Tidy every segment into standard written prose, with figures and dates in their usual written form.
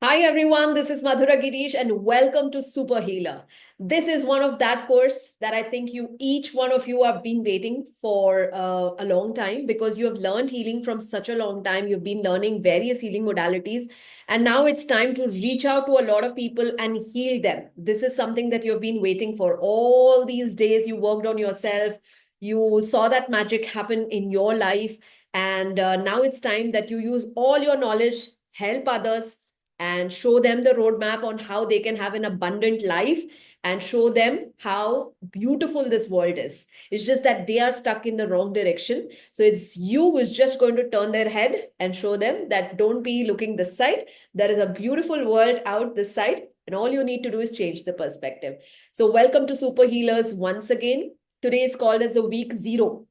Hi everyone, this is Madhura Girish and welcome to Super Healer. This is one of that course that I think each one of you have been waiting for a long time because you have learned healing from such a long time. You've been learning various healing modalities and now it's time to reach out to a lot of people and heal them. This is something that you've been waiting for all these days. You worked on yourself. You saw that magic happen in your life and now it's time that you use all your knowledge, help others and show them the roadmap on how they can have an abundant life and show them how beautiful this world is. It's just that they are stuck in the wrong direction. So it's you who is just going to turn their head and show them that don't be looking this side. There is a beautiful world out this side, and all you need to do is change the perspective. So welcome to Super Healers once again. Today is called as the week 0.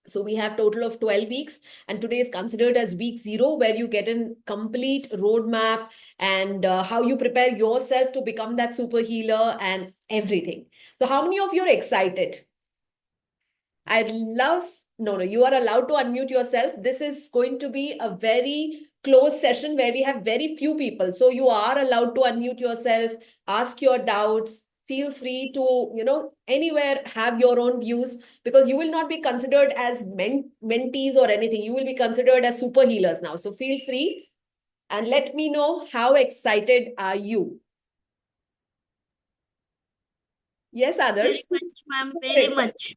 So we have total of 12 weeks and today is considered as week 0 where you get a complete roadmap and how you prepare yourself to become that super healer and everything. So how many of you are excited? I'd love, no, you are allowed to unmute yourself. This is going to be a very close session where we have very few people. So you are allowed to unmute yourself, ask your doubts, feel free to, anywhere have your own views because you will not be considered as mentees or anything. You will be considered as super healers now. So feel free and let me know how excited are you. Yes, others? Very much, ma'am. Very much.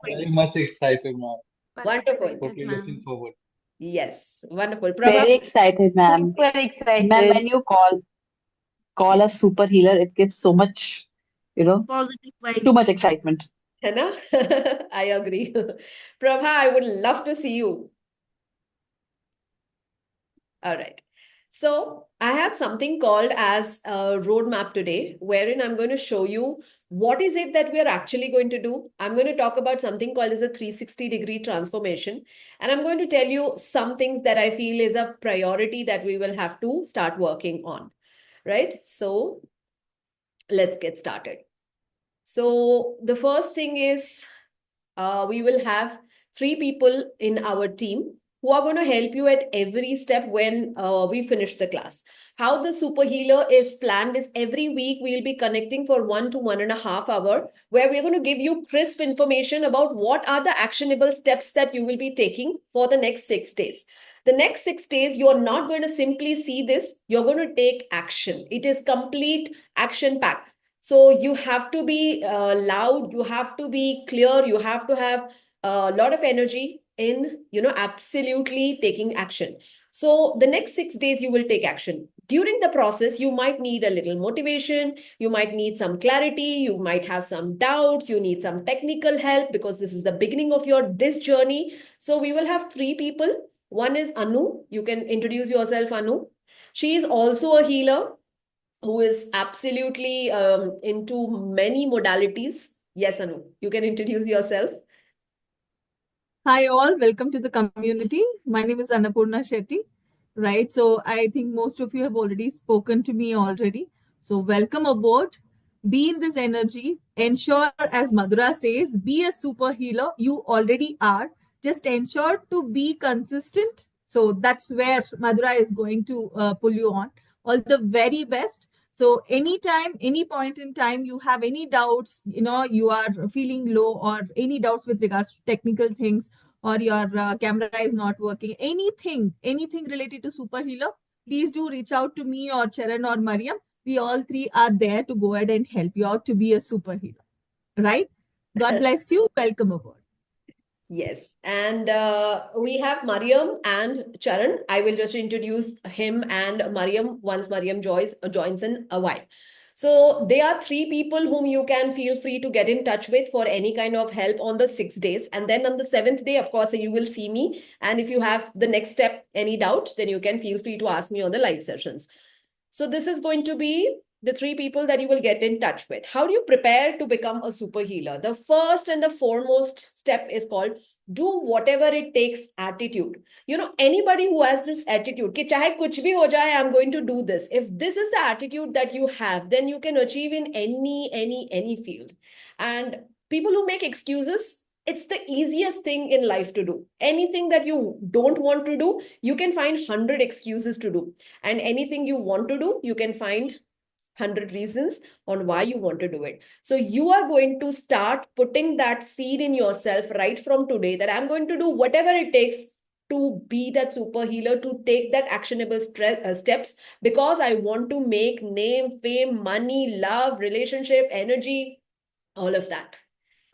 Very much excited, ma'am. Wonderful. Totally looking forward. Yes, wonderful. Very Prabha? excited, ma'am. Super excited. Ma'am, when you call us super healer, it gives so much, Positive too vibes. much excitement. है ना? I agree. Prabha, I would love to see you. All right. So I have something called as a roadmap today, wherein I'm going to show you what is it that we are actually going to do. I'm going to talk about something called as a 360-degree transformation. And I'm going to tell you some things that I feel is a priority that we will have to start working on. Right? So let's get started. So the first thing is we will have 3 people in our team who are going to help you at every step when we finish the class. How the super healer is planned is every week we'll be connecting for 1 to 1.5 hours where we're going to give you crisp information about what are the actionable steps that you will be taking for the next 6 days. The next 6 days, you are not going to simply see this, you're going to take action. It is complete action packed. So you have to be loud, you have to be clear, you have to have a lot of energy in, absolutely taking action. So the next 6 days, you will take action. During the process, you might need a little motivation, you might need some clarity, you might have some doubts, you need some technical help because this is the beginning of this journey. So we will have 3 people. One is Anu. You can introduce yourself, Anu. She is also a healer who is absolutely into many modalities. Yes, Anu, you can introduce yourself. Hi all, welcome to the community. My name is Annapurna Shetty, right? So I think most of you have already spoken to me already. So welcome aboard. Be in this energy. Ensure, as Madhura says, be a super healer. You already are. Just ensure to be consistent. So that's where Madhura is going to pull you on. All the very best. So anytime, any point in time, you have any doubts, you are feeling low or any doubts with regards to technical things or your camera is not working, anything related to super healer, please do reach out to me or Charan or Mariam. We all 3 are there to go ahead and help you out to be a super healer, right? God bless you. Welcome aboard. Yes, and we have Mariam and Charan. I will just introduce him and Mariam once Mariam joins in a while. So they are 3 people whom you can feel free to get in touch with for any kind of help on the 6 days. And then on the 7th day, of course, you will see me. And if you have the next step, any doubt, then you can feel free to ask me on the live sessions. So this is going to be the 3 people that you will get in touch with. How do you prepare to become a super healer? The first and the foremost step is called do whatever it takes attitude. Anybody who has this attitude, कि चाहे कुछ भी हो जाए, I'm going to do this. If this is the attitude that you have, then you can achieve in any field. And people who make excuses, it's the easiest thing in life to do. Anything that you don't want to do, you can find 100 excuses to do. And anything you want to do, you can find 100 reasons on why you want to do it. So you are going to start putting that seed in yourself right from today, that I'm going to do whatever it takes to be that super healer, to take that actionable steps, because I want to make name, fame, money, love, relationship, energy, all of that.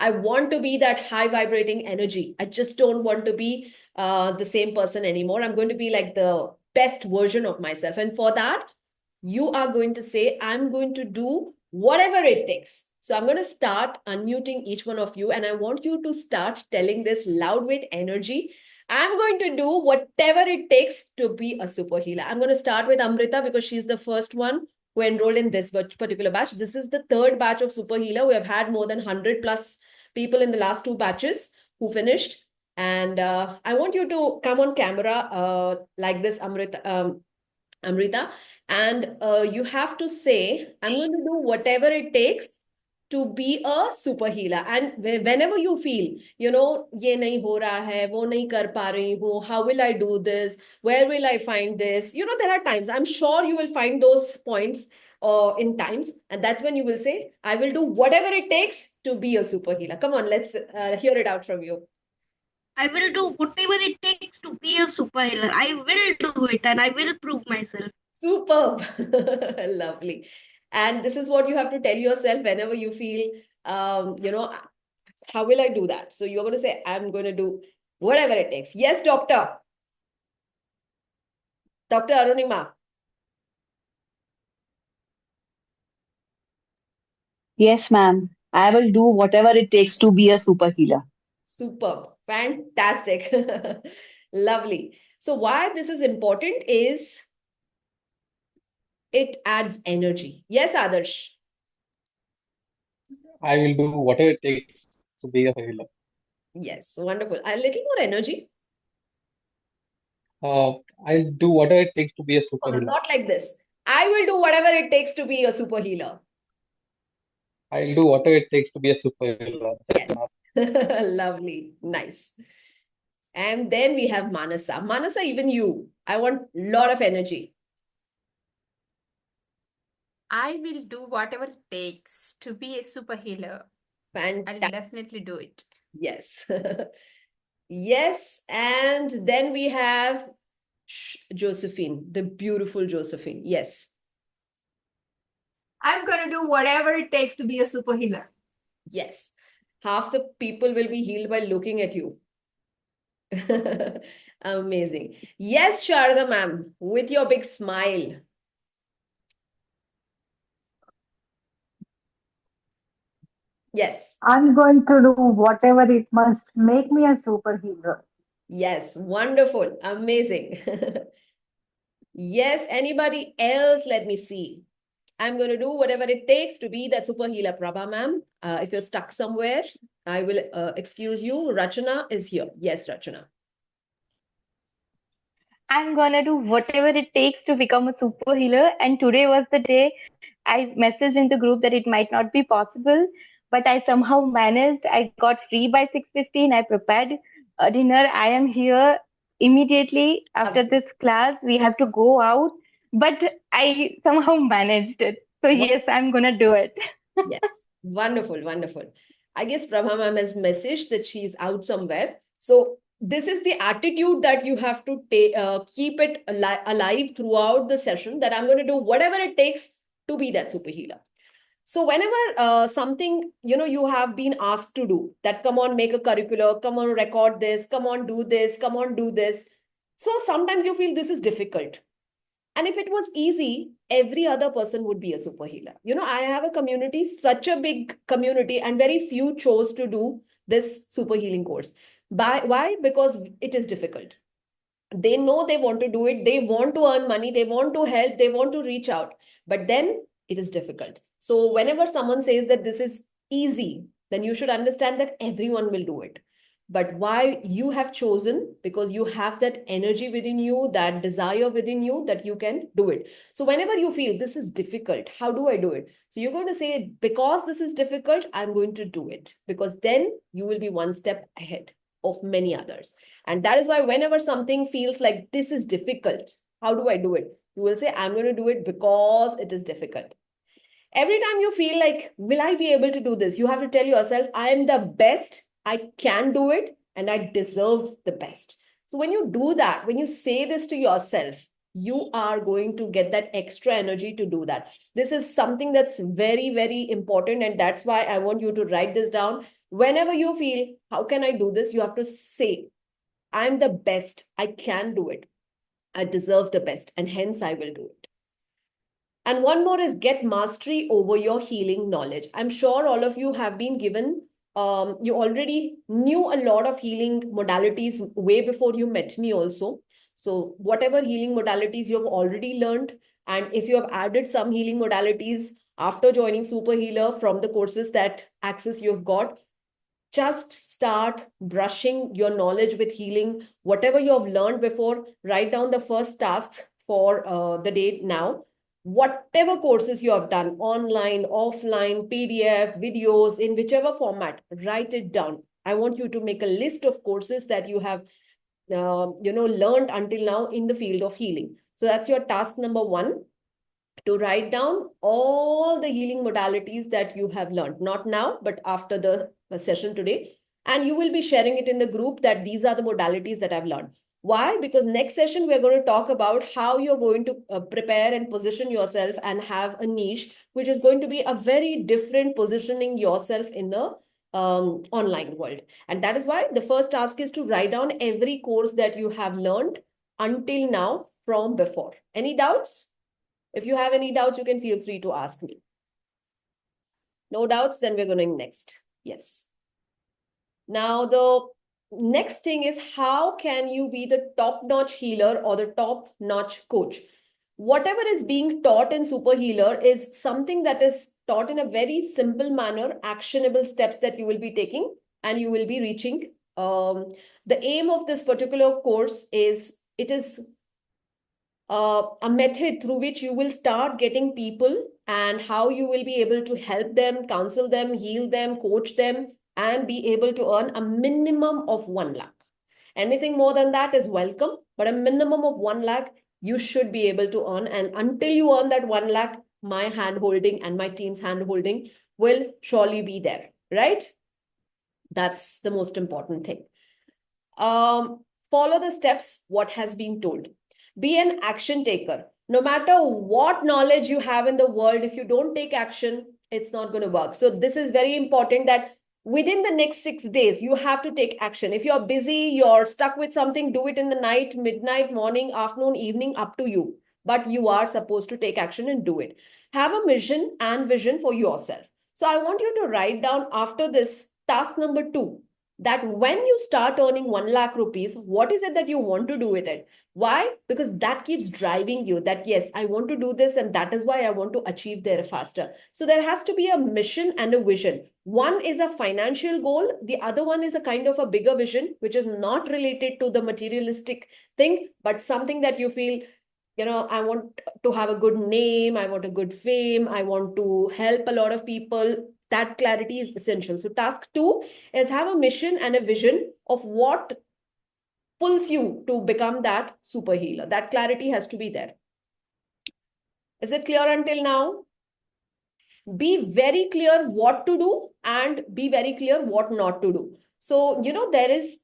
I want to be that high vibrating energy. I just don't want to be the same person anymore. I'm going to be like the best version of myself. And for that, you are going to say, I'm going to do whatever it takes. So I'm going to start unmuting each one of you, and I want you to start telling this loud with energy. I'm going to do whatever it takes to be a super healer. I'm going to start with Amrita because she's the first one who enrolled in this particular batch. This is the third batch of super healer. We have had more than 100 plus people in the last two batches who finished. And I want you to come on camera like this, Amrita, and you have to say, I'm going to do whatever it takes to be a super healer. And whenever you feel, ye nahi ho raha hai, wo nahi kar pa rahi hu, how will I do this? Where will I find this? There are times, I'm sure you will find those points in times, and that's when you will say, I will do whatever it takes to be a super healer. Come on, let's hear it out from you. I will do whatever it takes to be a super healer. I will do it and I will prove myself. Superb. Lovely. And this is what you have to tell yourself whenever you feel, how will I do that? So you're going to say, I'm going to do whatever it takes. Yes, doctor. Dr. Arunima. Yes, ma'am. I will do whatever it takes to be a super healer. Superb. Fantastic. Lovely. So why this is important is it adds energy. Yes, Adarsh. I will do whatever it takes to be a healer. Yes, wonderful. A little more energy. I'll do whatever it takes to be a super No, healer. not like this. I will do whatever it takes to be a super healer. I'll do whatever it takes to be a super healer. Just enough. Lovely. Nice. And then we have Manasa. Manasa, even you. I want a lot of energy. I will do whatever it takes to be a super healer. I'll Fantastic. definitely do it. Yes. Yes. And then we have Josephine, the beautiful Josephine. Yes. I'm going to do whatever it takes to be a super healer. Yes. Half the people will be healed by looking at you. Amazing. Yes, Sharda ma'am, with your big smile. Yes. I'm going to do whatever it must make me a super healer. Yes. Wonderful. Amazing. Yes. Anybody else? Let me see. I'm going to do whatever it takes to be that super healer, Prabha ma'am. If you're stuck somewhere, I will excuse you. Rachana is here. Yes, Rachana. I'm gonna do whatever it takes to become a super healer. And today was the day I messaged in the group that it might not be possible, but I somehow managed. I got free by 6:15. I prepared a dinner. I am here immediately after this class. We have to go out, but I somehow managed it. So yes, I'm gonna do it. Yes. Wonderful, wonderful. I guess Prabha ma'am has messaged that she's out somewhere. So this is the attitude that you have to keep it alive throughout the session, that I'm going to do whatever it takes to be that super healer. So whenever something, you have been asked to do, that come on, make a curriculum, come on, record this, come on, do this, come on, do this. So sometimes you feel this is difficult. And if it was easy, every other person would be a super healer. I have a community, such a big community, and very few chose to do this super healing course. Why? Because it is difficult. They know they want to do it. They want to earn money. They want to help. They want to reach out. But then it is difficult. So whenever someone says that this is easy, then you should understand that everyone will do it. but why you have chosen, because you have that energy within you, that desire within you that you can do it. So whenever you feel this is difficult, how do I do it? So you're going to say, because this is difficult, I'm going to do it, because then you will be one step ahead of many others. And that is why whenever something feels like this is difficult, how do I do it? You will say, I'm going to do it because it is difficult. Every time you feel like, will I be able to do this? You have to tell yourself, I am the best, I can do it, and I deserve the best. So when you do that, when you say this to yourself, you are going to get that extra energy to do that. This is something that's very, very important. And that's why I want you to write this down. Whenever you feel, how can I do this? You have to say, I'm the best, I can do it, I deserve the best, and hence I will do it. And one more is get mastery over your healing knowledge. I'm sure all of you have been given, you already knew a lot of healing modalities way before you met me also. So whatever healing modalities you have already learned, and if you have added some healing modalities after joining Super Healer from the courses that access you've got, just start brushing your knowledge with healing. Whatever you have learned before, write down the first tasks for the day now. Whatever courses you have done, online, offline, PDF, videos, in whichever format, write it down. I want you to make a list of courses that you have learned until now in the field of healing. So that's your task number 1, to write down all the healing modalities that you have learned, not now, but after the session today. And you will be sharing it in the group that these are the modalities that I've learned. Why? Because next session, we're going to talk about how you're going to prepare and position yourself and have a niche, which is going to be a very different positioning yourself in the online world. And that is why the first task is to write down every course that you have learned until now from before. Any doubts? If you have any doubts, you can feel free to ask me. No doubts, then we're going next. Yes. Now, the next thing is, how can you be the top-notch healer or the top-notch coach? Whatever is being taught in Super Healer is something that is taught in a very simple manner, actionable steps that you will be taking and you will be reaching. The aim of this particular course is, it is a method through which you will start getting people, and how you will be able to help them, counsel them, heal them, coach them, and be able to earn a minimum of 1 lakh. Anything more than that is welcome, but a minimum of 1 lakh you should be able to earn. And until you earn that 1 lakh, my hand holding and my team's hand holding will surely be there, right? That's the most important thing. Follow the steps, what has been told. Be an action taker. No matter what knowledge you have in the world, if you don't take action, it's not going to work. So this is very important, that within the next 6 days, you have to take action. If you're busy, you're stuck with something, do it in the night, midnight, morning, afternoon, evening, up to you. But you are supposed to take action and do it. Have a mission and vision for yourself. So I want you to write down after this task number 2, that when you start earning 1 lakh rupees, what is it that you want to do with it? Why? Because that keeps driving you, that yes, I want to do this, and that is why I want to achieve there faster. So there has to be a mission and a vision. One is a financial goal. The other one is a kind of a bigger vision, which is not related to the materialistic thing, but something that you feel, I want to have a good name, I want a good fame, I want to help a lot of people. That clarity is essential. So task 2 is have a mission and a vision of what pulls you to become that super healer. That clarity has to be there. Is it clear until now? Be very clear what to do and be very clear what not to do. So, there is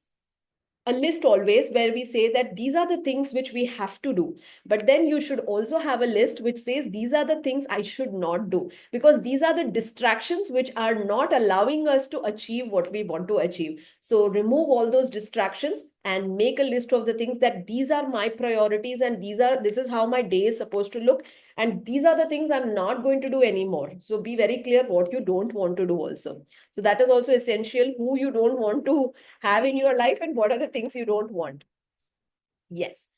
a list always where we say that these are the things which we have to do. But then you should also have a list which says these are the things I should not do, because these are the distractions which are not allowing us to achieve what we want to achieve. So remove all those distractions and make a list of the things that these are my priorities, and this is how my day is supposed to look. And these are the things I'm not going to do anymore. So be very clear what you don't want to do also. So that is also essential, who you don't want to have in your life and what are the things you don't want. Yes.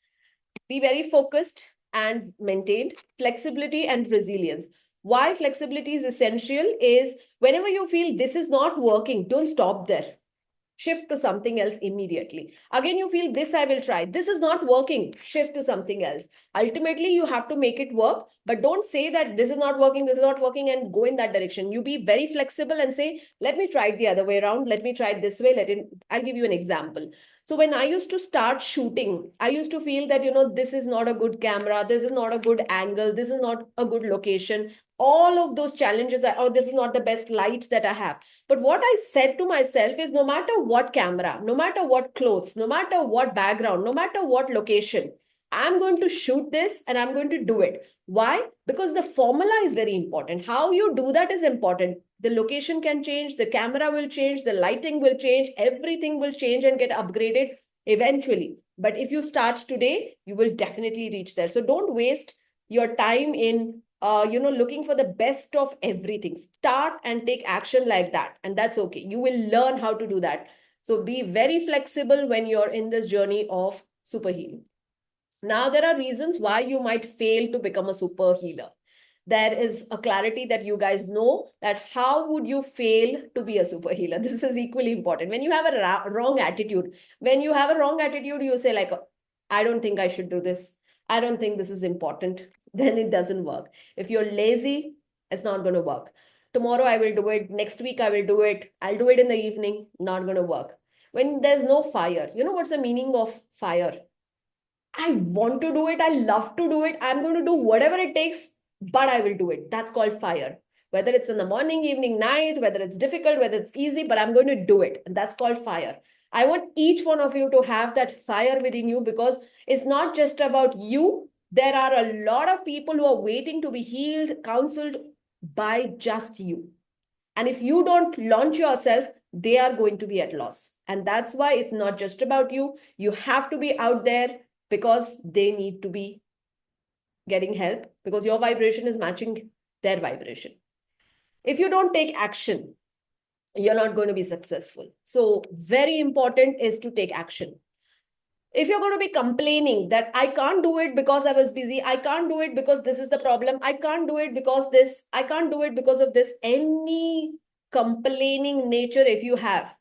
Be very focused and maintained. Flexibility and resilience. Why flexibility is essential is, whenever you feel this is not working, don't stop there. shift to something else immediately. Again, you feel this I will try. This is not working. Shift to something else. Ultimately, you have to make it work, but don't say that this is not working, and go in that direction. You be very flexible and say, let me try it the other way around. Let me try it this way. I'll give you an example. So when I used to start shooting, I used to feel that, this is not a good camera. This is not a good angle. This is not a good location. All of those challenges, or this is not the best lights that I have. But what I said to myself is, no matter what camera, no matter what clothes, no matter what background, no matter what location, I'm going to shoot this and I'm going to do it. Why? Because the formula is very important. How you do that is important. The location can change, the camera will change, the lighting will change, everything will change and get upgraded eventually. But if you start today, you will definitely reach there. So don't waste your time in looking for the best of everything. Start and take action like that. And that's okay. You will learn how to do that. So be very flexible when you're in this journey of super healing. Now, there are reasons why you might fail to become a super healer. There is a clarity that you guys know that how would you fail to be a super healer? This is equally important. When you have a wrong attitude, you say like, I don't think I should do this. I don't think this is important. Then it doesn't work. If you're lazy, it's not going to work. Tomorrow I will do it. Next week I will do it. I'll do it in the evening. Not going to work. When there's no fire, you know what's the meaning of fire? I want to do it. I love to do it. I'm going to do whatever it takes, but I will do it. That's called fire. Whether it's in the morning, evening, night, whether it's difficult, whether it's easy, but I'm going to do it. And that's called fire. I want each one of you to have that fire within you, because it's not just about you. There are a lot of people who are waiting to be healed, counseled by just you. And if you don't launch yourself, they are going to be at loss. And that's why it's not just about you. You have to be out there, because they need to be getting help, because your vibration is matching their vibration. If you don't take action, you're not going to be successful. So very important is to take action. If you're going to be complaining that I can't do it because I was busy, I can't do it because this is the problem, I can't do it because this, I can't do it because of this, any complaining nature if you have,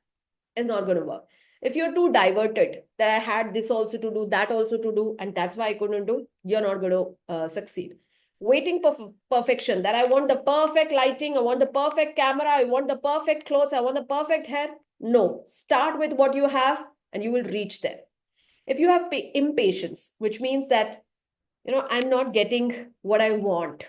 is not going to work. If you're too diverted, that I had this also to do, that also to do, and that's why I couldn't do, you're not going to succeed. Waiting for perfection, that I want the perfect lighting, I want the perfect camera, I want the perfect clothes, I want the perfect hair. No, start with what you have and you will reach there. If you have impatience, which means that, I'm not getting what I want,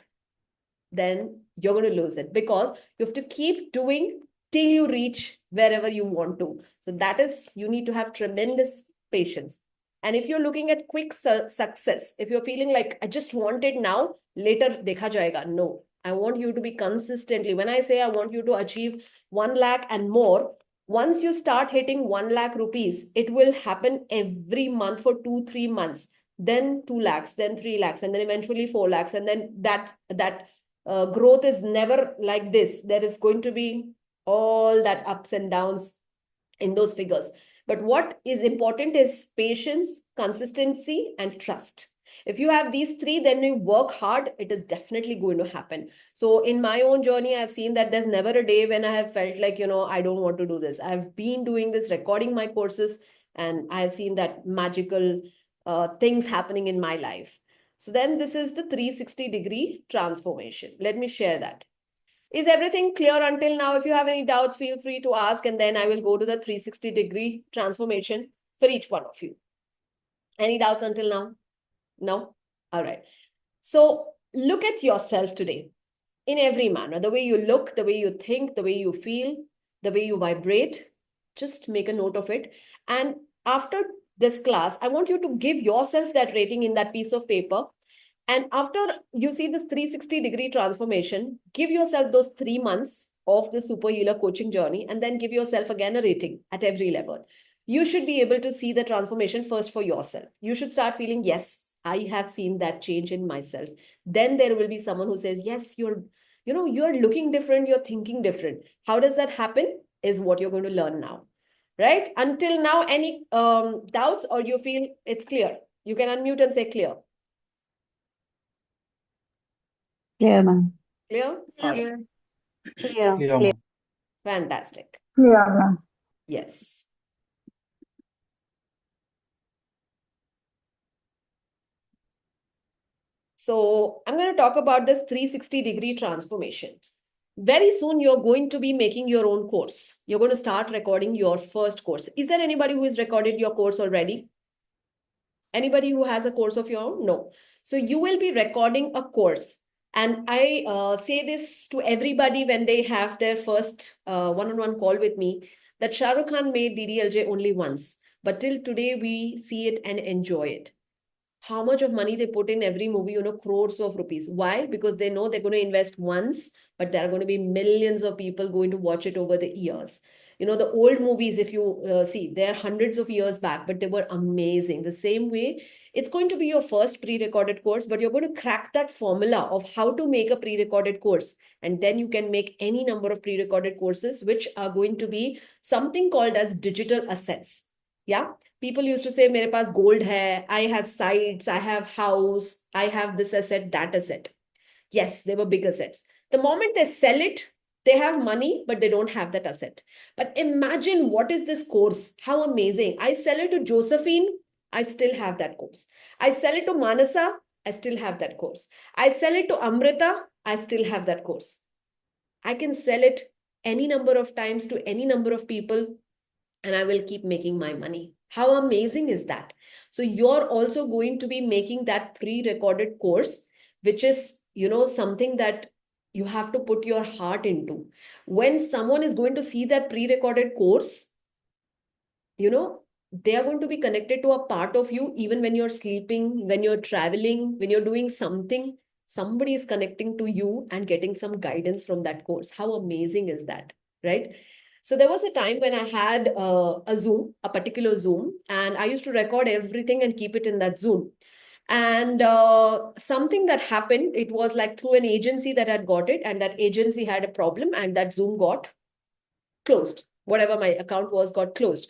then you're going to lose it, because you have to keep doing till you reach wherever you want to. So that is, you need to have tremendous patience. And if you're looking at quick success, if you're feeling like, I just want it now, later dekha jayega. No, I want you to be consistently. When I say I want you to achieve 1 lakh and more, once you start hitting 1 lakh rupees, it will happen every month for 2-3 months. Then 2 lakhs, then 3 lakhs, and then eventually 4 lakhs. And then that growth is never like this. There is going to be all that ups and downs in those figures. But what is important is patience, consistency, and trust. If you have these three, then you work hard, it is definitely going to happen. So in my own journey, I've seen that there's never a day when I have felt like, I don't want to do this. I've been doing this, recording my courses, and I've seen that magical things happening in my life. So then this is the 360-degree transformation. Let me share that. Is everything clear until now? If you have any doubts, feel free to ask, and then I will go to the 360-degree transformation for each one of you. Any doubts until now? No? All right. So look at yourself today in every manner. The way you look, the way you think, the way you feel, the way you vibrate. Just make a note of it. And after this class, I want you to give yourself that rating in that piece of paper. And after you see this 360-degree transformation, give yourself those 3 months of the super healer coaching journey, and then give yourself again a rating at every level. You should be able to see the transformation first for yourself. You should start feeling, yes, I have seen that change in myself. Then there will be someone who says, yes, you're looking different, you're thinking different. How does that happen is what you're going to learn now. Right? Until now, any doubts, or you feel it's clear? You can unmute and say clear. Clear, ma'am. Clear? Clear. Clear. Clear, ma'am. Fantastic. Yeah, ma'am. Yes. So I'm going to talk about this 360-degree transformation. Very soon, you're going to be making your own course. You're going to start recording your first course. Is there anybody who has recorded your course already? Anybody who has a course of your own? No. So you will be recording a course. And I say this to everybody when they have their first one-on-one call with me, that Shah Rukh Khan made DDLJ only once. But till today, we see it and enjoy it. How much of money they put in every movie, crores of rupees. Why? Because they know they're going to invest once, but there are going to be millions of people going to watch it over the years. The old movies, if you see, they're hundreds of years back, but they were amazing. The same way, it's going to be your first pre-recorded course, but you're going to crack that formula of how to make a pre-recorded course. And then you can make any number of pre-recorded courses, which are going to be something called as digital assets. Yeah. People used to say, mere paas gold hai, I have sites, I have house, I have this asset, that asset. Yes, they were big assets. The moment they sell it, they have money, but they don't have that asset. But imagine what is this course? How amazing. I sell it to Josephine, I still have that course. I sell it to Manasa, I still have that course. I sell it to Amrita, I still have that course. I can sell it any number of times to any number of people, and I will keep making my money. How amazing is that? So you're also going to be making that pre-recorded course, which is, something that you have to put your heart into. When someone is going to see that pre-recorded course, they are going to be connected to a part of you, even when you're sleeping, when you're traveling, when you're doing something, somebody is connecting to you and getting some guidance from that course. How amazing is that, right? So there was a time when I had a Zoom, a particular Zoom, and I used to record everything and keep it in that Zoom. And something that happened, it was like through an agency that had got it, and that agency had a problem, and that Zoom got closed. Whatever my account was got closed.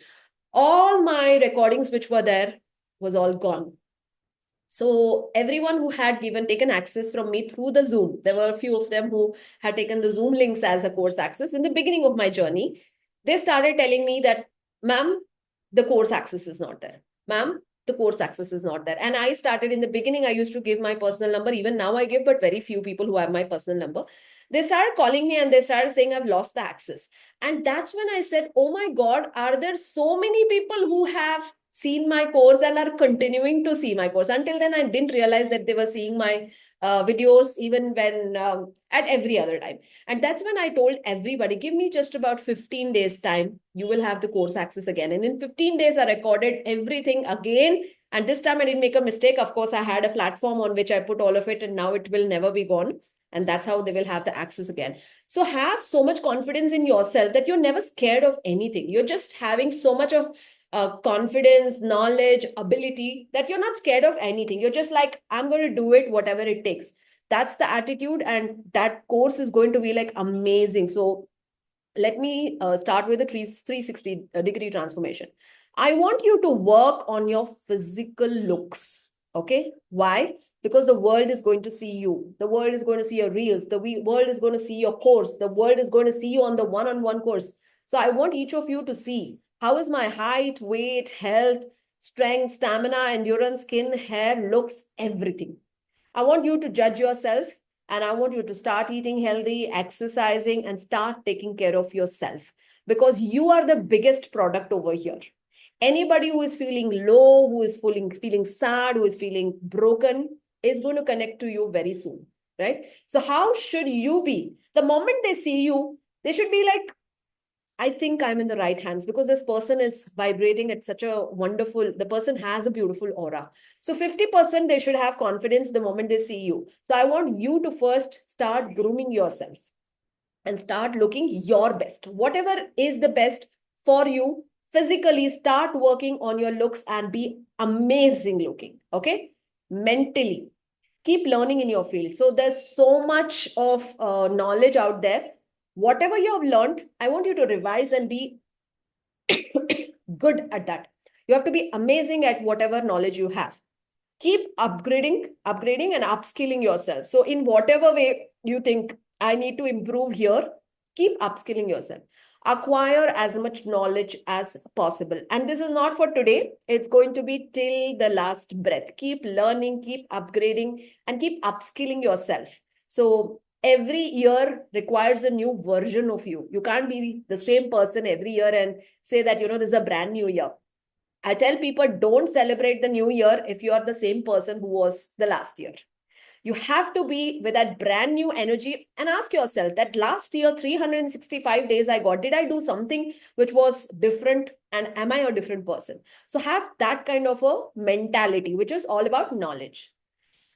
All my recordings which were there was all gone. So everyone who had taken access from me through the Zoom, there were a few of them who had taken the Zoom links as a course access in the beginning of my journey. They started telling me that, ma'am, the course access is not there. Ma'am, the course access is not there. And I started in the beginning, I used to give my personal number. Even now I give, but very few people who have my personal number. They started calling me and they started saying, I've lost the access. And that's when I said, oh my God, are there so many people who have seen my course and are continuing to see my course? Until then, I didn't realize that they were seeing my videos even when at every other time. And that's when I told everybody, give me just about 15 days time. You will have the course access again. And in 15 days, I recorded everything again. And this time I didn't make a mistake. Of course, I had a platform on which I put all of it, and now it will never be gone. And that's how they will have the access again. So have so much confidence in yourself that you're never scared of anything. You're just having so much of confidence, knowledge, ability that you're not scared of anything. You're just like, I'm going to do it, whatever it takes. That's the attitude, and that course is going to be like amazing. So let me start with the 360-degree transformation. I want you to work on your physical looks. Okay. Why? Because the world is going to see you. The world is going to see your reels. The world is going to see your course. The world is going to see you on the one-on-one course. So I want each of you to see, how is my height, weight, health, strength, stamina, endurance, skin, hair, looks, everything. I want you to judge yourself, and I want you to start eating healthy, exercising, and start taking care of yourself, because you are the biggest product over here. Anybody who is feeling low, who is feeling sad, who is feeling broken, is going to connect to you very soon, right? So how should you be? The moment they see you, they should be like, I think I'm in the right hands, because this person is vibrating at such a wonderful, the person has a beautiful aura. So 50% they should have confidence the moment they see you. So I want you to first start grooming yourself and start looking your best. Whatever is the best for you physically, start working on your looks and be amazing looking. Okay. Mentally, keep learning in your field. So there's so much of knowledge out there. Whatever you have learned, I want you to revise and be good at that. You have to be amazing at whatever knowledge you have. Keep upgrading and upskilling yourself. So in whatever way you think I need to improve here, keep upskilling yourself. Acquire as much knowledge as possible. And this is not for today. It's going to be till the last breath. Keep learning, keep upgrading, and keep upskilling yourself. So every year requires a new version of you. You can't be the same person every year and say that, this is a brand new year. I tell people, don't celebrate the new year if you are the same person who was the last year. You have to be with that brand new energy and ask yourself that last year, 365 days I got, did I do something which was different? And am I a different person? So have that kind of a mentality, which is all about knowledge.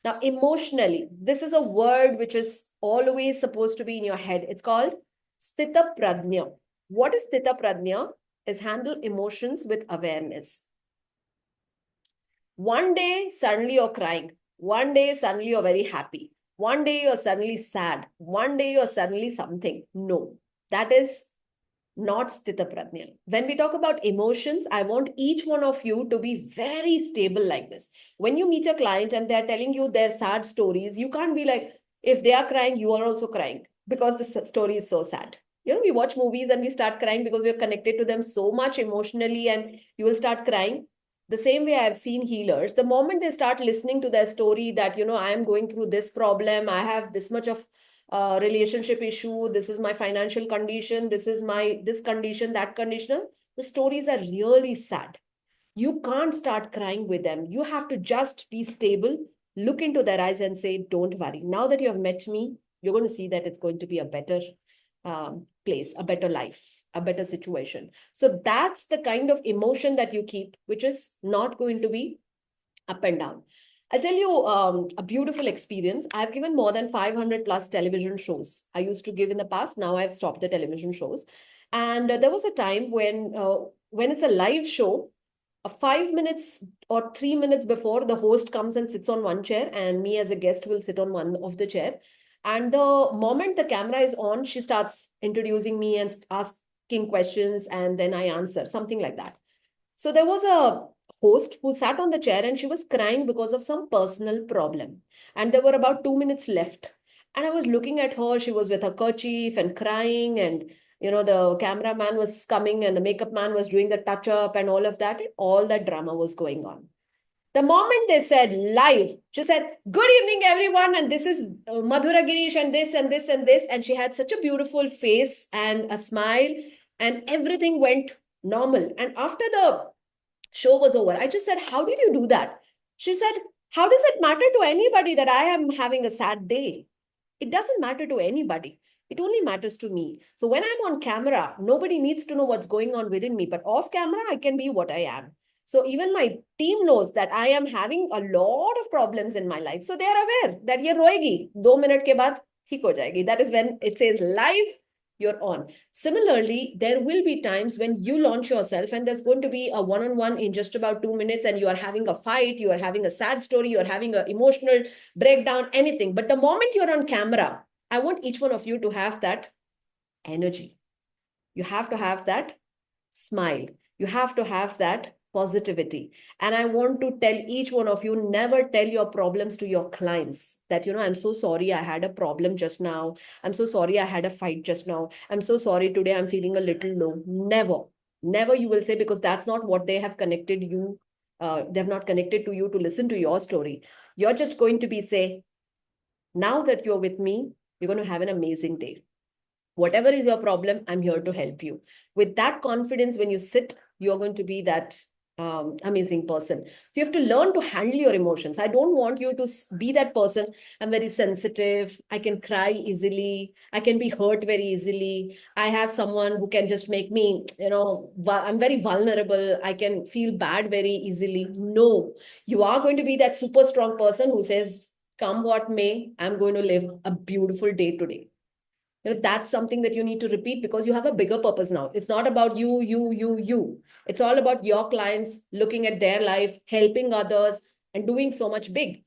Now, emotionally, this is a word which is always supposed to be in your head. It's called Sthita Pradnya. What is Sthita Pradnya? Is handle emotions with awareness. One day, suddenly you're crying. One day, suddenly you're very happy. One day, you're suddenly sad. One day, you're suddenly something. No, that is not Sthita Pradnya. When we talk about emotions, I want each one of you to be very stable like this. When you meet a client and they're telling you their sad stories, you can't be like, if they are crying, you are also crying because the story is so sad. We watch movies and we start crying because we are connected to them so much emotionally, and you will start crying. The same way I've seen healers, the moment they start listening to their story that, I am going through this problem, I have this much of relationship issue, this is my financial condition, this is my this condition, that condition, the stories are really sad. You can't start crying with them. You have to just be stable, look into their eyes and say, don't worry. Now that you have met me, you're going to see that it's going to be a better place, a better life, a better situation. So that's the kind of emotion that you keep, which is not going to be up and down. I'll tell you a beautiful experience. I've given more than 500 plus television shows. I used to give in the past. Now I've stopped the television shows. And there was a time when it's a live show, 5 minutes or 3 minutes before, the host comes and sits on one chair, and me as a guest will sit on one of the chair. And the moment the camera is on, she starts introducing me and asking questions, and then I answer, something like that. So there was a host who sat on the chair and she was crying because of some personal problem. And there were about 2 minutes left. And I was looking at her. She was with her kerchief and crying. And, the cameraman was coming and the makeup man was doing the touch up and all of that. And all that drama was going on. The moment they said live, she said, "Good evening, everyone. And this is Madhura Girish and this and this and this." And she had such a beautiful face and a smile, and everything went normal. And after the show was over, I just said, "How did you do that?" She said, "How does it matter to anybody that I am having a sad day? It doesn't matter to anybody. It only matters to me. So when I'm on camera, nobody needs to know what's going on within me, but off camera, I can be what I am. So even my team knows that I am having a lot of problems in my life. So they are aware that ye roegi, 2 minute ke baad ठीक हो जाएगी. That is when it says live, you're on. Similarly, there will be times when you launch yourself and there's going to be a one-on-one in just about 2 minutes, and you are having a fight, you are having a sad story, you're having an emotional breakdown, anything. But the moment you're on camera, I want each one of you to have that energy. You have to have that smile. You have to have that positivity. And I want to tell each one of you, never tell your problems to your clients that, I'm so sorry I had a problem just now. I'm so sorry I had a fight just now. I'm so sorry today I'm feeling a little low. Never, never you will say, because that's not what they have connected you. They've not connected to you to listen to your story. You're just going to be say, now that you're with me, you're going to have an amazing day. Whatever is your problem, I'm here to help you. With that confidence, when you sit, you're going to be that amazing person. So you have to learn to handle your emotions. I don't want you to be that person. I'm very sensitive. I can cry easily. I can be hurt very easily. I have someone who can just make me, I'm very vulnerable. I can feel bad very easily. No, you are going to be that super strong person who says, come what may, I'm going to live a beautiful day today. That's something that you need to repeat, because you have a bigger purpose now. It's not about you. It's all about your clients, looking at their life, helping others, and doing so much big.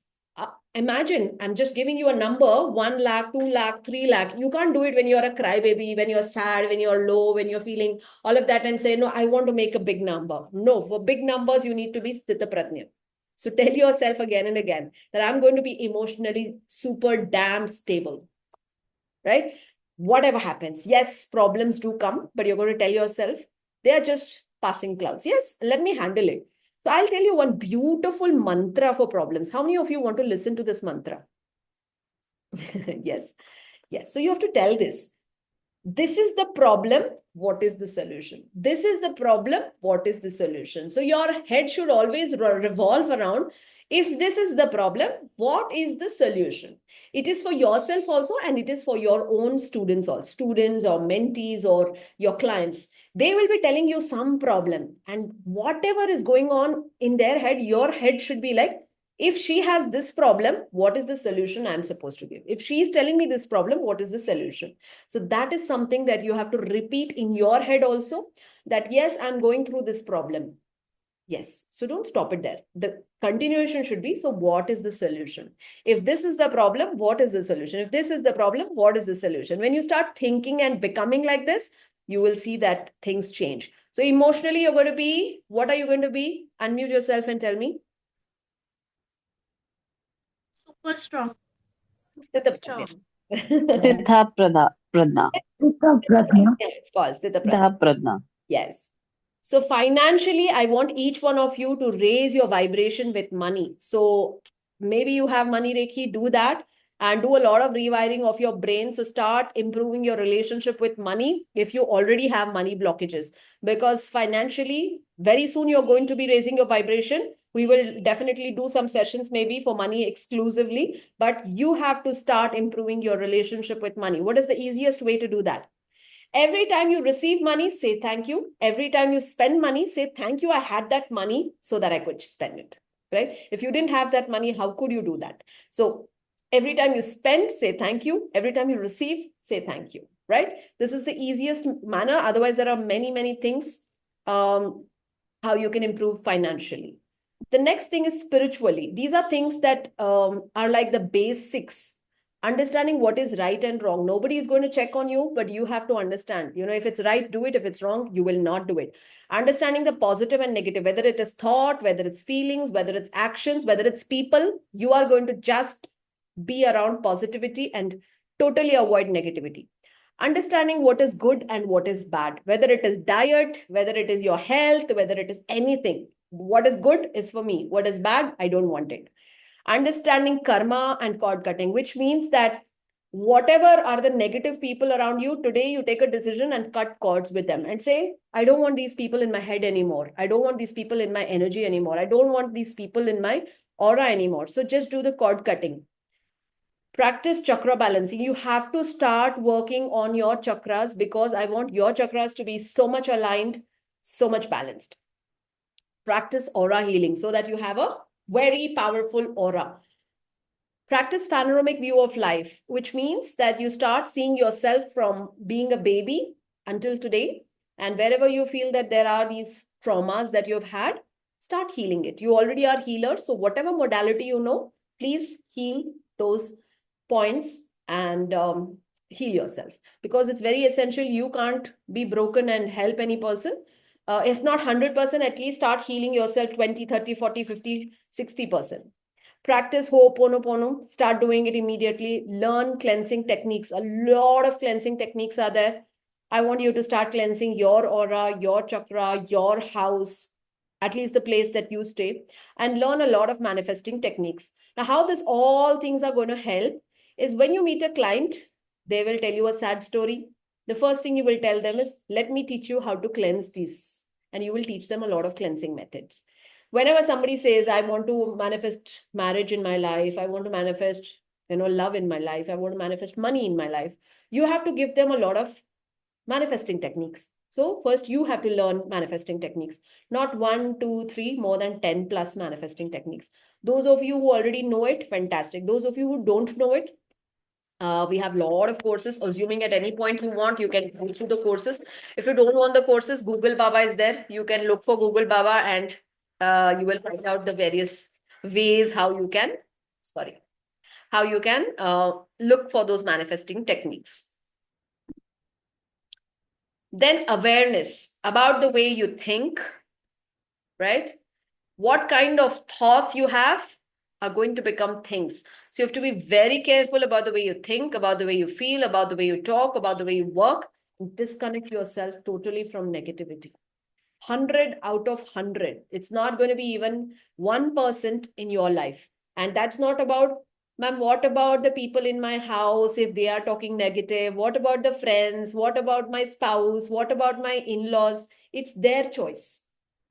Imagine, I'm just giving you a number, 1 lakh, 2 lakh, 3 lakh. You can't do it when you're a crybaby, when you're sad, when you're low, when you're feeling all of that and say, no, I want to make a big number. No, for big numbers, you need to be Sthita Pratnya. So tell yourself again and again that I'm going to be emotionally super damn stable, right? whatever happens. Yes, problems do come, but you're going to tell yourself they are just passing clouds. Yes, let me handle it. So I'll tell you one beautiful mantra for problems. How many of you want to listen to this mantra? Yes. Yes. So you have to tell this. This is the problem. What is the solution? This is the problem. What is the solution? So your head should always revolve around, if this is the problem, what is the solution? It is for yourself also, and it is for your own students also, students or mentees or your clients. They will be telling you some problem, and whatever is going on in their head, your head should be like, if she has this problem, what is the solution I'm supposed to give? If she is telling me this problem, what is the solution? So that is something that you have to repeat in your head also, that yes, I'm going through this problem. Yes. So don't stop it there. The continuation should be, so what is the solution? If this is the problem, what is the solution? If this is the problem, what is the solution? When you start thinking and becoming like this, you will see that things change. So emotionally, you're going to be, what are you going to be? Unmute yourself and tell me. Super strong. Super strong. Stitha Pradna. Pratna. Yeah, it's called Sthita Stitha Pradna. Yes. So financially, I want each one of you to raise your vibration with money. So maybe you have money, Rekhi, do that and do a lot of rewiring of your brain. So start improving your relationship with money if you already have money blockages. Because financially, very soon you're going to be raising your vibration. We will definitely do some sessions maybe for money exclusively, but you have to start improving your relationship with money. What is the easiest way to do that? Every time you receive money, say thank you. Every time you spend money, say thank you. I had that money so that I could spend it, right? If you didn't have that money, how could you do that? So every time you spend, say thank you. Every time you receive, say thank you, right? This is the easiest manner. Otherwise, there are many, many things how you can improve financially. The next thing is spiritually. These are things that are like the basics. Understanding what is right and wrong. Nobody is going to check on you, but you have to understand. If it's right, do it. If it's wrong, you will not do it. Understanding the positive and negative, whether it is thought, whether it's feelings, whether it's actions, whether it's people, you are going to just be around positivity and totally avoid negativity. Understanding what is good and what is bad, whether it is diet, whether it is your health, whether it is anything. What is good is for me. What is bad, I don't want it. Understanding karma and cord cutting, which means that whatever are the negative people around you, today you take a decision and cut cords with them and say, I don't want these people in my head anymore. I don't want these people in my energy anymore. I don't want these people in my aura anymore. So just do the cord cutting. Practice chakra balancing. You have to start working on your chakras, because I want your chakras to be so much aligned, so much balanced. Practice aura healing so that you have a very powerful aura. Practice panoramic view of life, which means that you start seeing yourself from being a baby until today. And wherever you feel that there are these traumas that you've had, start healing it. You already are healers. So whatever modality you know, please heal those points and heal yourself, because it's very essential. You can't be broken and help any person. If not 100%, at least start healing yourself 20, 30, 40, 50, 60%. Practice Ho'oponopono. Start doing it immediately. Learn cleansing techniques. A lot of cleansing techniques are there. I want you to start cleansing your aura, your chakra, your house, at least the place that you stay, and learn a lot of manifesting techniques. Now, how this all things are going to help is when you meet a client, they will tell you a sad story. The first thing you will tell them is, let me teach you how to cleanse these. And you will teach them a lot of cleansing methods. Whenever somebody says, I want to manifest marriage in my life, I want to manifest, love in my life, I want to manifest money in my life, you have to give them a lot of manifesting techniques. So first you have to learn manifesting techniques, not 1, 2, 3, more than 10 plus manifesting techniques. Those of you who already know it, fantastic. Those of you who don't know it, we have a lot of courses. Assuming at any point you want, you can go through the courses. If you don't want the courses, Google Baba is there. You can look for Google Baba and you will find out the various ways how you can look for those manifesting techniques. Then awareness about the way you think, right? What kind of thoughts you have are going to become things. So you have to be very careful about the way you think, about the way you feel, about the way you talk, about the way you work. Disconnect yourself totally from negativity. 100 out of 100. It's not going to be even 1% in your life. And that's not about, ma'am, what about the people in my house if they are talking negative? What about the friends? What about my spouse? What about my in-laws? It's their choice.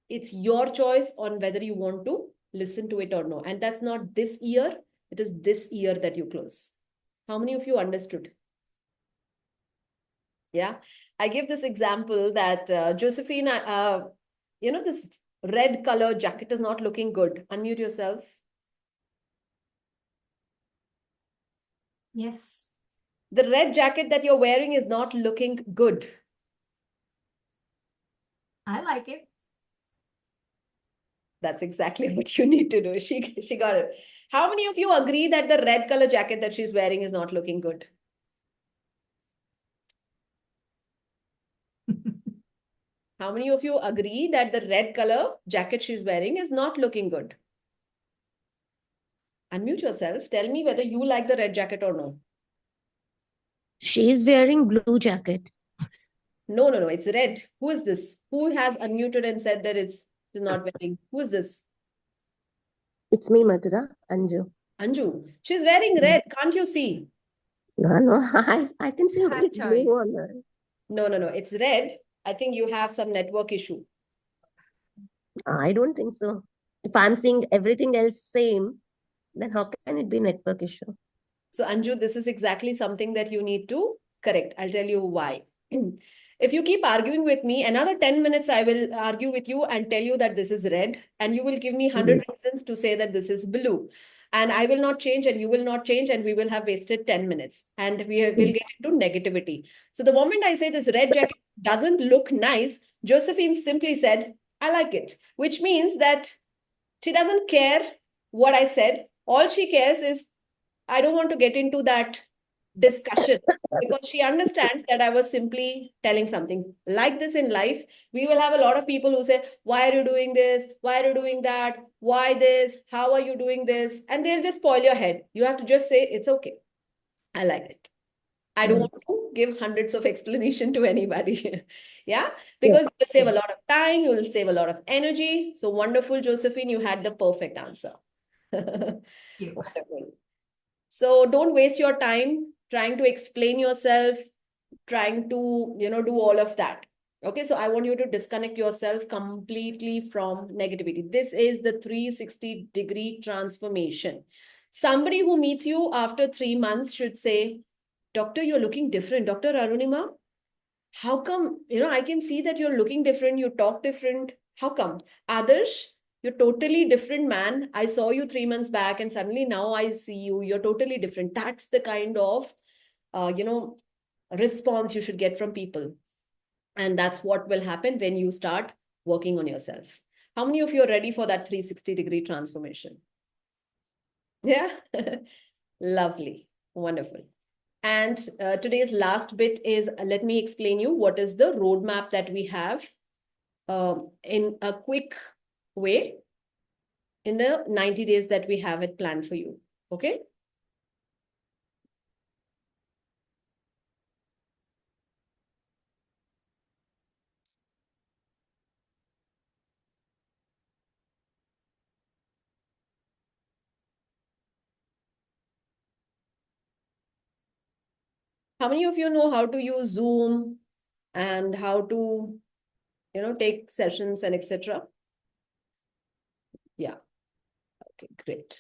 It's your choice on whether you want to listen to it or no. And that's not this year. It is this year that you close. How many of you understood? Yeah. I give this example that Josephine, this red color jacket is not looking good. Unmute yourself. Yes. The red jacket that you're wearing is not looking good. I like it. That's exactly what you need to do. She got it. How many of you agree that the red color jacket that she's wearing is not looking good? How many of you agree that the red color jacket she's wearing is not looking good? Unmute yourself. Tell me whether you like the red jacket or no. She's wearing blue jacket. No, no, no. It's red. Who is this? Who has unmuted and said that it's not wearing? Who is this? It's me, Madhura, Anju. Anju. She's wearing red. Can't you see? No, I can see Her only blue choice. on her. No, no, no. It's red. I think you have some network issue. I don't think so. If I'm seeing everything else same, then how can it be network issue? So, Anju, this is exactly something that you need to correct. I'll tell you why. If you keep arguing with me, another 10 minutes, I will argue with you and tell you that this is red. And you will give me 100 reasons to say that this is blue. And I will not change and you will not change. And we will have wasted 10 minutes. And we will get into negativity. So the moment I say this red jacket doesn't look nice, Josephine simply said, I like it. Which means that she doesn't care what I said. All she cares is, I don't want to get into that discussion because she understands that I was simply telling something like this in life. We will have a lot of people who say, why are you doing this? Why are you doing that? Why this? How are you doing this? And they'll just spoil your head. You have to just say, it's okay. I like it. I don't want to give hundreds of explanation to anybody. Yeah, because you will save a lot of time, you will save a lot of energy. So wonderful, Josephine, you had the perfect answer. Wonderful. So don't waste your time trying to explain yourself, trying to, do all of that. Okay, so I want you to disconnect yourself completely from negativity. This is the 360-degree transformation. Somebody who meets you after 3 months should say, Doctor, you're looking different. Dr. Arunima, how come, I can see that you're looking different, you talk different. How come? Adarsh, you're totally different, man. I saw you 3 months back and suddenly now I see you. You're totally different. That's the kind of, response you should get from people. And that's what will happen when you start working on yourself. How many of you are ready for that 360-degree transformation? Yeah. Lovely. Wonderful. And today's last bit is, let me explain you what is the roadmap that we have in a quick way in the 90 days that we have it planned for you. Okay. How many of you know how to use Zoom and how to, take sessions and etc.? Yeah. Okay, great.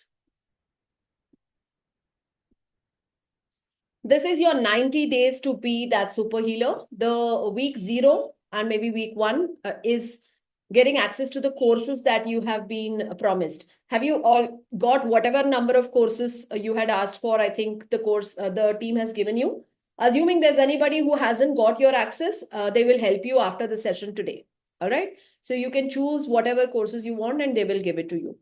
This is your 90 days to be that super healer. The week 0 and maybe week 1 is getting access to the courses that you have been promised. Have you all got whatever number of courses you had asked for? I think the team has given you. Assuming there's anybody who hasn't got your access, they will help you after the session today. All right. So you can choose whatever courses you want and they will give it to you.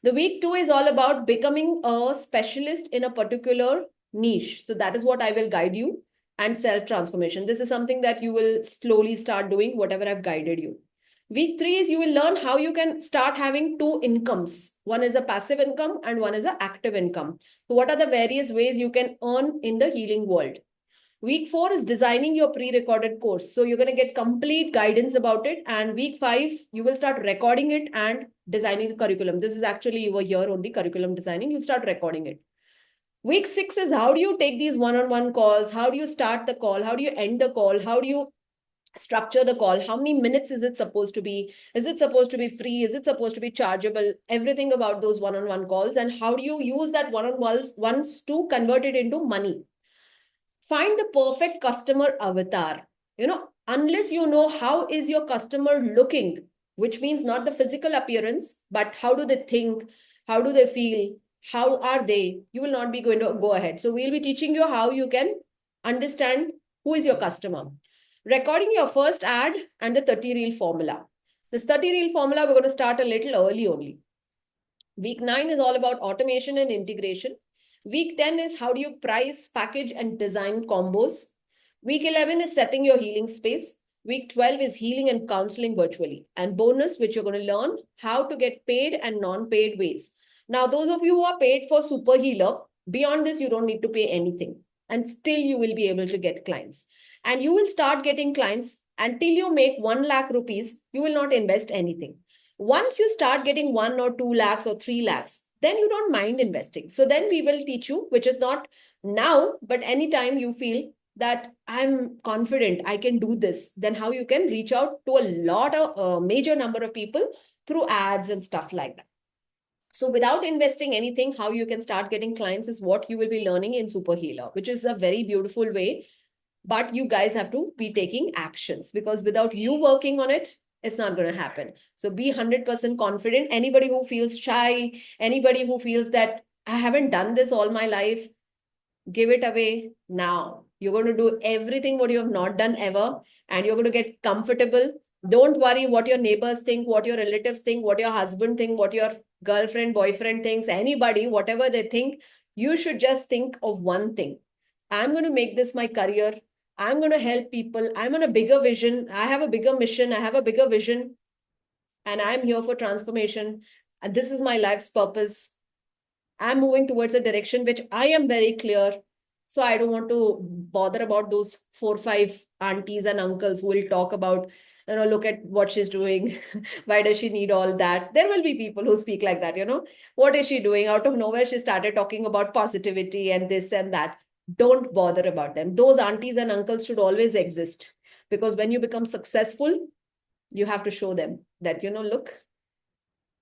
The week 2 is all about becoming a specialist in a particular niche. So that is what I will guide you, and self-transformation. This is something that you will slowly start doing, whatever I've guided you. Week 3 is you will learn how you can start having 2 incomes. One is a passive income and one is an active income. So what are the various ways you can earn in the healing world? Week 4 is designing your pre-recorded course. So you're going to get complete guidance about it. And week 5, you will start recording it and designing the curriculum. This is actually, you were here only, curriculum designing. You'll start recording it. Week 6 is how do you take these one-on-one calls? How do you start the call? How do you end the call? How do you structure the call? How many minutes is it supposed to be? Is it supposed to be free? Is it supposed to be chargeable? Everything about those one-on-one calls, and how do you use that one-on-ones to convert it into money? Find the perfect customer avatar. Unless you know how is your customer looking, which means not the physical appearance, but how do they think, how do they feel, how are they, you will not be going to go ahead. So we'll be teaching you how you can understand who is your customer. Recording your first ad and the 30 reel formula. This 30 reel formula, we're going to start a little early only. Week 9 is all about automation and integration. Week 10 is how do you price, package, and design combos. Week 11 is setting your healing space. Week 12 is healing and counseling virtually. And bonus, which you're going to learn how to get paid and non-paid ways. Now, those of you who are paid for Super Healer, beyond this, you don't need to pay anything. And still you will be able to get clients. And you will start getting clients until you make 1 lakh rupees, you will not invest anything. Once you start getting 1 or 2 lakhs or 3 lakhs, then you don't mind investing. So then we will teach you, which is not now, but anytime you feel that I'm confident I can do this, then how you can reach out to a lot of major number of people through ads and stuff like that. So without investing anything, how you can start getting clients is what you will be learning in Super Healer, which is a very beautiful way. But you guys have to be taking actions, because without you working on it, it's not going to happen. So be 100% confident. Anybody who feels shy, anybody who feels that I haven't done this all my life, give it away now. You're going to do everything what you have not done ever, and you're going to get comfortable. Don't worry what your neighbors think, what your relatives think, what your husband think, what your girlfriend, boyfriend thinks, anybody, whatever they think. You should just think of one thing. I'm going to make this my career. I'm going to help people. I'm on a bigger vision. I have a bigger mission. I have a bigger vision. And I'm here for transformation. And this is my life's purpose. I'm moving towards a direction which I am very clear. So I don't want to bother about those 4 or 5 aunties and uncles who will talk about, look at what she's doing. Why does she need all that? There will be people who speak like that, What is she doing? Out of nowhere, she started talking about positivity and this and that. Don't bother about them. Those aunties and uncles should always exist, because when you become successful, you have to show them that, look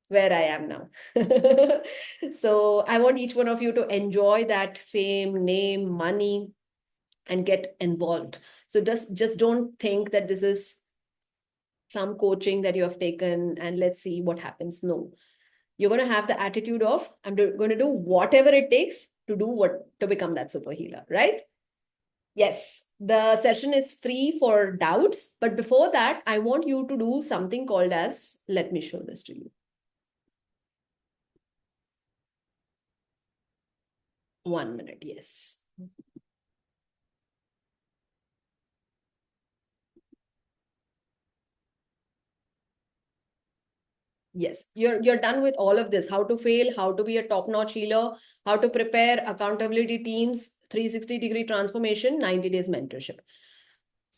where I am now. So I want each one of you to enjoy that fame, name, money, and get involved. So just don't think that this is some coaching that you have taken and let's see what happens. No, you're going to have the attitude of, I'm going to do whatever it takes to become that super healer, right? Yes, the session is free for doubts. But before that, I want you to do something called as, let me show this to you. 1 minute, yes. Yes, you're done with all of this. How to fail, how to be a top-notch healer, how to prepare accountability teams, 360-degree transformation, 90 days mentorship.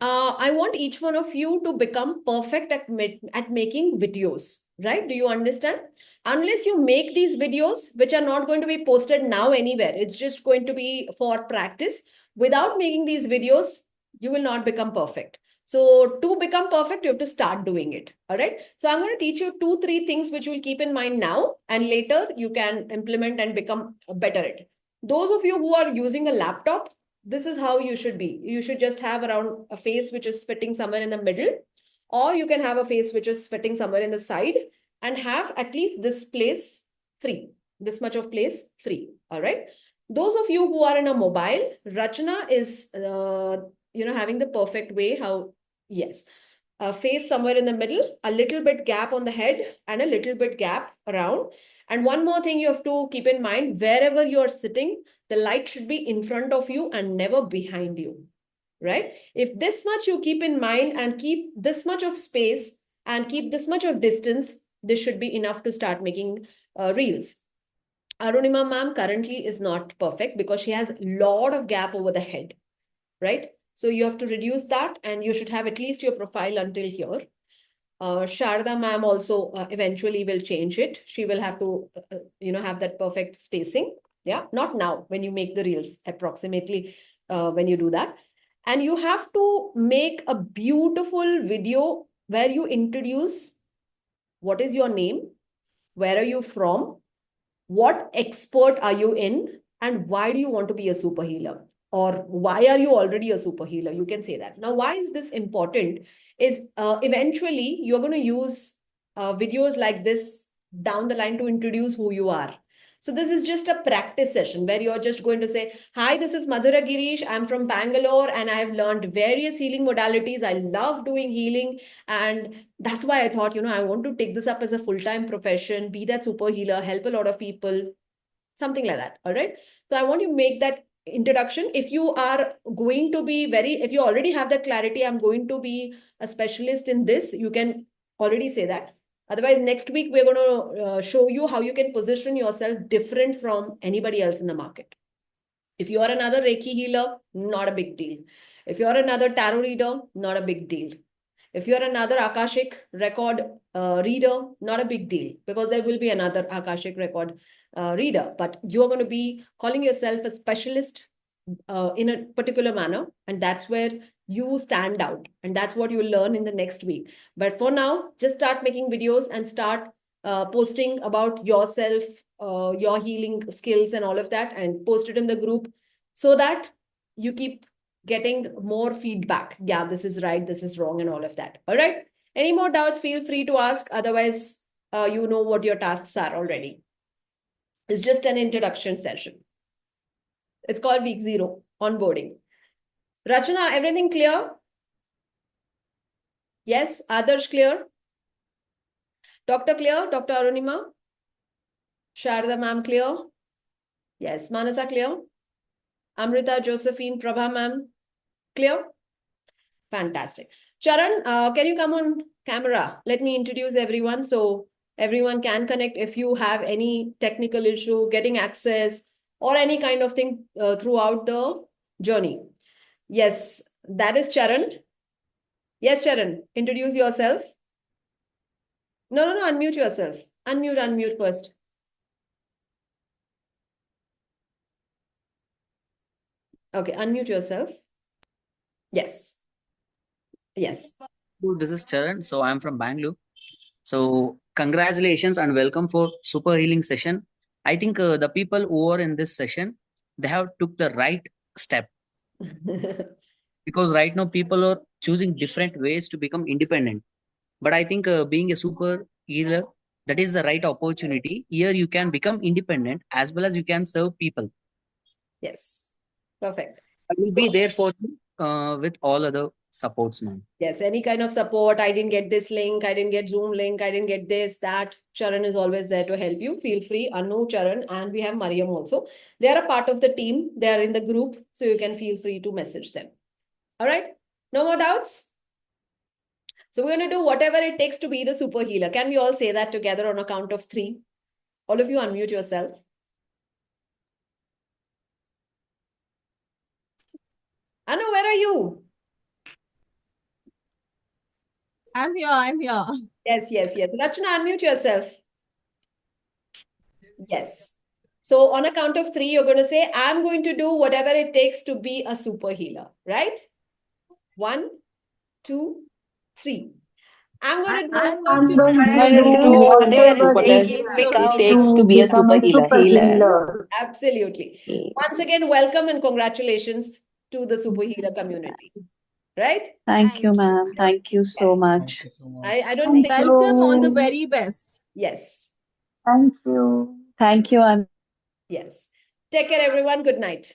I want each one of you to become perfect at making videos, right? Do you understand? Unless you make these videos, which are not going to be posted now anywhere, it's just going to be for practice. Without making these videos, you will not become perfect. So to become perfect, you have to start doing it. All right. So I'm going to teach you 2-3 things which you will keep in mind now, and later you can implement and become better at it. Those of you who are using a laptop, this is how you should be. You should just have around a face which is fitting somewhere in the middle, or you can have a face which is fitting somewhere in the side, and have at least this place free, this much of place free. All right. Those of you who are in a mobile, Rachana is, having the perfect way how, yes, a face somewhere in the middle, a little bit gap on the head and a little bit gap around. And one more thing you have to keep in mind, wherever you're sitting, the light should be in front of you and never behind you, right? If this much you keep in mind and keep this much of space and keep this much of distance, this should be enough to start making reels. Arunima ma'am currently is not perfect because she has a lot of gap over the head, right? So you have to reduce that, and you should have at least your profile until here. Sharda ma'am also eventually will change it. She will have to, have that perfect spacing. Yeah, not now when you make the reels, approximately when you do that. And you have to make a beautiful video where you introduce what is your name, where are you from, what expert are you in, and why do you want to be a super healer, or why are you already a super healer? You can say that. Now, why is this important is eventually you're going to use videos like this down the line to introduce who you are. So this is just a practice session where you're just going to say, hi, this is Madhura Girish. I'm from Bangalore and I've learned various healing modalities. I love doing healing. And that's why I thought, I want to take this up as a full-time profession, be that super healer, help a lot of people, something like that. All right. So I want to make that introduction. If you are going to be if you already have that clarity, I'm going to be a specialist in this, you can already say that. Otherwise, next week, we're going to show you how you can position yourself different from anybody else in the market. If you are another Reiki healer, not a big deal. If you're another tarot reader, not a big deal. If you're another Akashic record reader, not a big deal, because there will be another Akashic record reader, but you're going to be calling yourself a specialist in a particular manner, and that's where you stand out, and that's what you learn in the next week. But for now, just start making videos and start posting about yourself, your healing skills and all of that, and post it in the group so that you keep getting more feedback. Yeah, this is right, this is wrong, and all of that. All right. Any more doubts, feel free to ask. Otherwise, you know what your tasks are already. It's just an introduction session. It's called week 0, onboarding. Rachana, everything clear? Yes. Adarsh, clear? Doctor, clear? Dr. Arunima? Sharda, ma'am, clear? Yes. Manasa, clear? Amrita, Josephine, Prabha, ma'am, clear? Fantastic. Charan, can you come on camera? Let me introduce everyone so everyone can connect. If you have any technical issue, getting access, or any kind of thing throughout the journey. Yes, that is Charan. Yes, Charan, introduce yourself. No, unmute yourself. Unmute first. Okay, unmute yourself. Yes. Yes. This is Charan. So I'm from Bangalore. So congratulations and welcome for super healing session. I think the people who are in this session, they have took the right step, because right now people are choosing different ways to become independent. But I think being a super healer, that is the right opportunity. Here you can become independent as well as you can serve people. Yes. Perfect. I will be there for you with all other supports, man. Yes, any kind of support. I didn't get this link. I didn't get Zoom link. I didn't get this, that. Charan is always there to help you. Feel free. Anu, Charan, and we have Mariam also. They are a part of the team. They are in the group. So you can feel free to message them. All right. No more doubts? So we're going to do whatever it takes to be the super healer. Can we all say that together on a count of 3? All of you unmute yourself. Anu, where are you? I'm here. Yes. Rachna, unmute yourself. Yes. So on a count of 3, you're going to say, I'm going to do whatever it takes to be a super healer, right? 1, 2, 3. I'm going to do I'm I'm going going to to do do whatever whatever it it takes takes to to be a become super a super healer. healer. Absolutely. Once again, welcome and congratulations to the super healer community, right? Thank you, ma'am. Thank you so much. Thank you so much. I don't Thank think. Welcome, all the you. very best. Yes. Thank you. Thank you, Anna. Yes. Take care, everyone. Good night.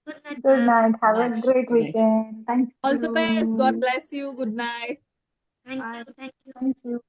Good night, Good ma'am. night. Have a Nice. great Good night. weekend. Thank All the best. God you. bless you. Good night. Thank you. Thank you. Thank you.